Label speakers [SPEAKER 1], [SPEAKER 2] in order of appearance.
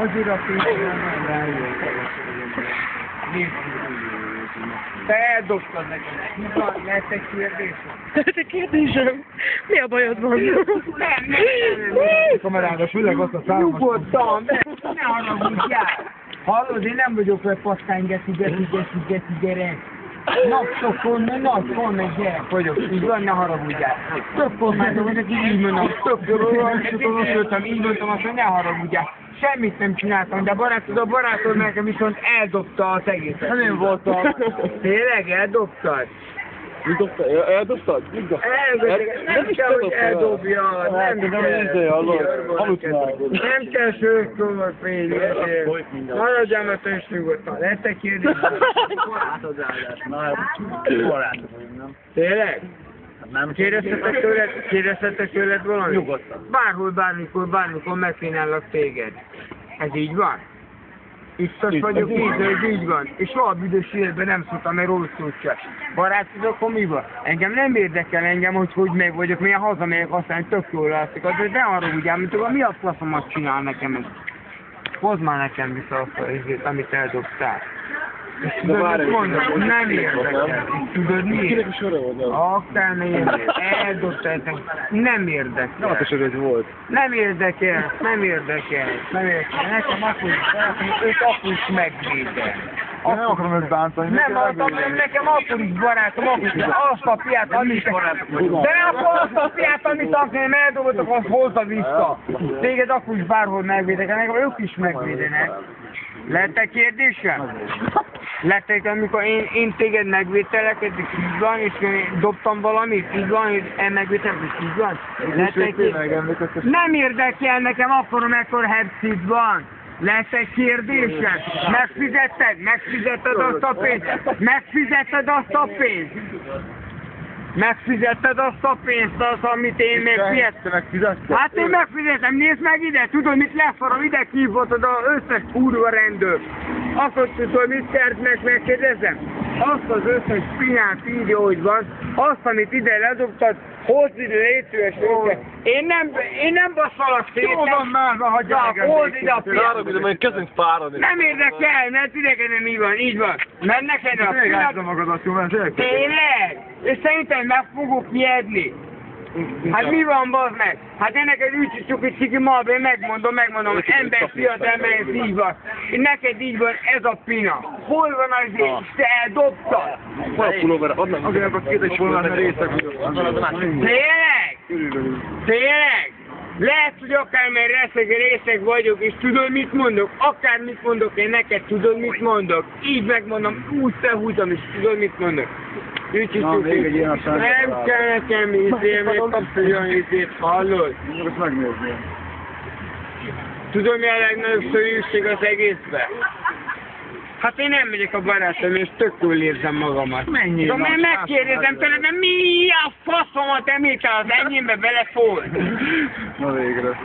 [SPEAKER 1] Azért a fényben nem rájön. Te eldobtad nekem. Van, lehet egy kérdés?
[SPEAKER 2] Tehát egy kérdésem, mi a bajod van?
[SPEAKER 1] Nem.
[SPEAKER 3] Kamerára, főleg azt a számot.
[SPEAKER 1] Nyugodtan, ne haragudjál. Hallod, én nem vagyok olyan pasztány, geci, gyerek. Napszokon, nagy gyerek vagyok, így van, ne haragudjál. Többkor már vagyok, így mondom, többkor így mondtam azt, hogy ne haragudjál. Semmit nem csináltam, de a barátod nekem viszont eldobta az egészet.
[SPEAKER 3] Nem én voltam.
[SPEAKER 1] Tényleg eldobtad?
[SPEAKER 3] Mi dobtad? Eldobtad?
[SPEAKER 1] Nem kell, hogy eldobja, nem kell sörkóval fényezni. Maradjál a tős nyugodtan, lesz egy kérdés? Tényleg? Kérdeztetek tőled valamit?
[SPEAKER 3] Nyugodtan.
[SPEAKER 1] Bárhol, bármikor megkínállak téged. Ez így van? Biztos vagyok így van. És soha büdös életben nem szóltam, mert rosszul csak. Barátod, akkor mi van? Engem nem érdekel hogy meg vagyok, milyen hazamegyek, aztán tök jól látszik. Azért ne arra úgy mint mi a faszomat csinál nekem ez? Hozd már nekem vissza azt a részét, amit eldobtál. És tudod, mit mondok? Nem érdekel. Tudod miért? Akár ne érdekel. Eldobtál. Nem érdekel.
[SPEAKER 3] Nem a söröd volt.
[SPEAKER 1] Nem érdekel. Nekem őt akkor is megvédel.
[SPEAKER 3] Nem akarom őt bántani.
[SPEAKER 1] Nem akarom, nekem akkor is barátom, azt a fiát, amit... De akkor azt a fiát, amit akartam, eldobottak, azt hozza vissza. Téged akkor is bárhol megvédek, nekem ők is megvédenek. Lehet egy kérdésem? Lehet, amikor én téged megvételek, ez így van, és én dobtam valamit, így van, és megvételek, és így van. Nem érdekel nekem akkor, amikor headset van. Lesz egy kérdésem? Megfizetted azt a pénzt? Megfizetted azt a pénzt, amit én megfizettem? Hát én megfizettem, nézd meg ide, tudod mit lefarom, ide kívotod az összes kurva rendőr. Akkor tudod mit kellett megkérdezem? Azt az összes pinát így, hogy van, azt, amit ide ledobtad, hozd ide létszőes őket. Én nem basszalak szét.
[SPEAKER 3] Jó van már, hagyjál engem.
[SPEAKER 1] Hozd ide a pinát.
[SPEAKER 3] Majd kezdünk fáradni.
[SPEAKER 1] Nem érdekel, mert idegen így van. Mert neked a pinát... Tényleg? És szerintem meg fogok ijedni. Hát mi van, bazd meg? Hát én neked úgy csukit ciki malba, én megmondom, ember fiat, ez így van. Neked így van, ez a pina. Hol van az én? Te eldobtad?
[SPEAKER 3] Hol a pulóver? Adnak a két egy pulóver részek.
[SPEAKER 1] Tényleg? Lehet, hogy akármilyen részeg vagyok, és tudod mit mondok? Akármit mondok én neked, tudod mit mondok? Így megmondom, úgy felhúzom, és tudod mit mondok? Nem kell nekem ízé, még kapsz egy olyan ízét, hallod?
[SPEAKER 3] Most megnézni.
[SPEAKER 1] Tudod mi a legnagyobb szörnyűség az egészben? Hát én nem megyek a barátom, és tök jól érzem magamat.
[SPEAKER 3] Mennyi?
[SPEAKER 1] De mert megkérdezem tőled, mert mi a faszomat említel az enyémbe belefúr?
[SPEAKER 3] Na végre.